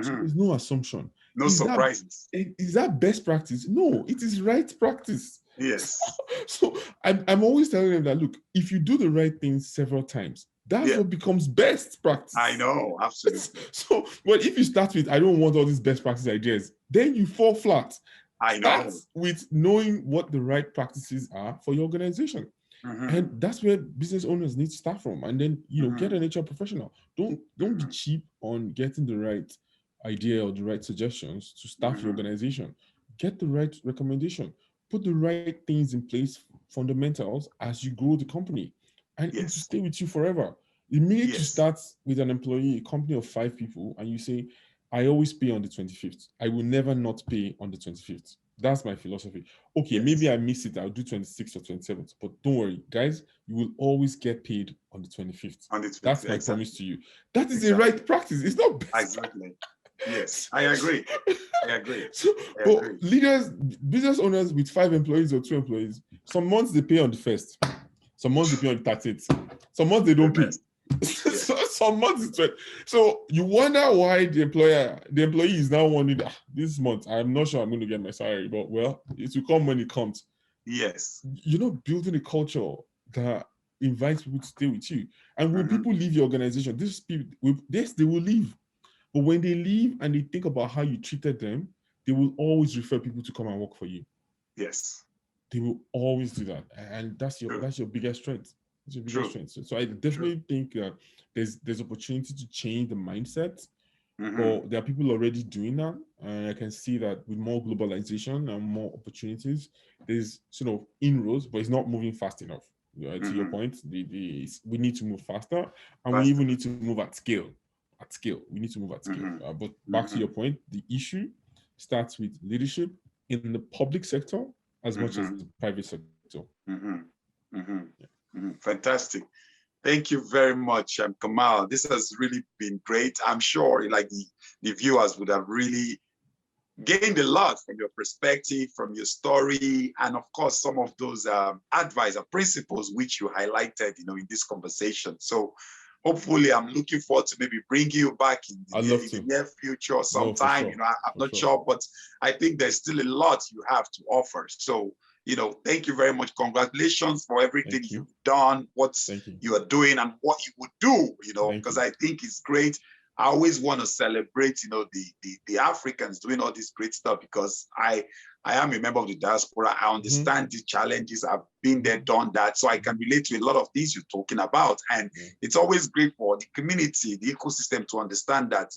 So there's no assumption. No surprises. Is that best practice? No, it is right practice. Yes. So I'm always telling them that, look, if you do the right things several times, that's what becomes best practice. I know, absolutely. So, but if you start with, I don't want all these best practice ideas, then you fall flat. I know. Start with knowing what the right practices are for your organization. And that's where business owners need to start from. And then, you know, get an HR professional. Don't be cheap on getting the right idea or the right suggestions to start your organization. Get the right recommendation. Put the right things in place, fundamentals, as you grow the company. And it will stay with you forever. The minute you start with an employee, a company of 5 people, and you say, I always pay on the 25th. I will never not pay on the 25th. That's my philosophy. Okay, maybe I miss it. I'll do 26th or 27th. But don't worry, guys, you will always get paid on the 25th. That's my promise to you. That is the right practice. It's not best. Exactly. Yes, I agree. I agree. So, but leaders, business owners with 5 employees or 2 employees, some months they pay on the 1st. Some months they pay on the 30th. Some months they don't pay. Some months it's 20. So you wonder why the employee is now wondering, this month, I'm not sure I'm going to get my salary, but well, it will come when it comes. Yes. You're not building a culture that invites people to stay with you. And when people leave your organization, these people, yes, they will leave. But when they leave and they think about how you treated them, they will always refer people to come and work for you. Yes. They will always do that. And that's your biggest strength. That's your biggest strength. So I definitely think there's opportunity to change the mindset. But there are people already doing that. And I can see that with more globalization and more opportunities, there's sort of inroads, but it's not moving fast enough. To your point, we need to move faster, and we even need to move at scale. We need to move at scale. But back to your point, the issue starts with leadership in the public sector as much as the private sector. Fantastic. Thank you very much, Kamal. This has really been great. I'm sure like the viewers would have really gained a lot from your perspective, from your story, and of course, some of those advice or principles which you highlighted, in this conversation. So hopefully I'm looking forward to maybe bring you back in the near future or sometime. No, sure. I'm not sure, but I think there's still a lot you have to offer. So, thank you very much. Congratulations for everything you've done, what you are doing, and what you would do, because I think it's great. I always want to celebrate, the Africans doing all this great stuff, because I am a member of the diaspora. I understand the challenges. I've been there, done that. So I can relate to a lot of things you're talking about. And it's always great for the community, the ecosystem to understand that,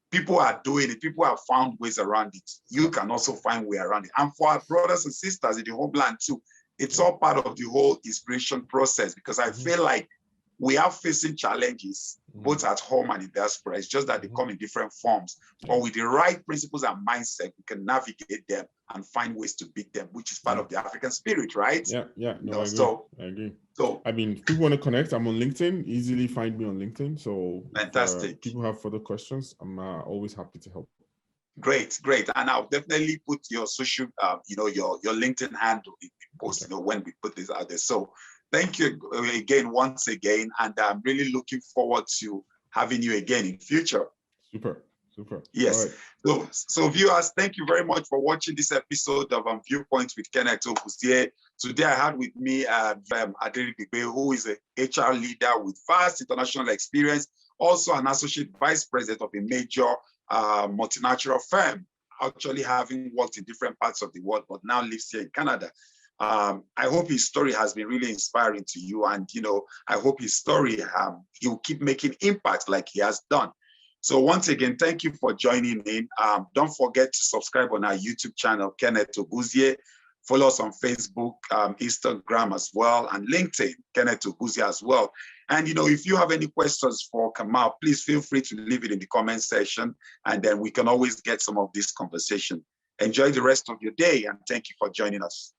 people are doing it. People have found ways around it. You can also find way around it. And for our brothers and sisters in the homeland too, it's all part of the whole inspiration process, because I feel like we are facing challenges both at home and in diaspora. It's just that they come in different forms. But with the right principles and mindset, we can navigate them and find ways to beat them, which is part of the African spirit, right? Yeah. No, I agree. So, I mean, if people want to connect, I'm on LinkedIn. Easily find me on LinkedIn. So fantastic. If people have further questions, I'm always happy to help. Great. And I'll definitely put your social, your LinkedIn handle in the post, when we put this out there. So thank you again, once again. And I'm really looking forward to having you again in future. Super, super. Yes. All right. So viewers, thank you very much for watching this episode of Viewpoints with Kenneth Oguzie. Today I had with me Aderibigbe, who is a HR leader with vast international experience, also an associate vice president of a major multinational firm, actually having worked in different parts of the world, but now lives here in Canada. I hope his story has been really inspiring to you, and I hope his story he will keep making impact like he has done. So once again, thank you for joining in. Don't forget to subscribe on our YouTube channel, Kenneth Oguzie. Follow us on Facebook, Instagram as well, and LinkedIn, Kenneth Oguzie as well. And if you have any questions for Kamal, please feel free to leave it in the comment section, and then we can always get some of this conversation. Enjoy the rest of your day, and thank you for joining us.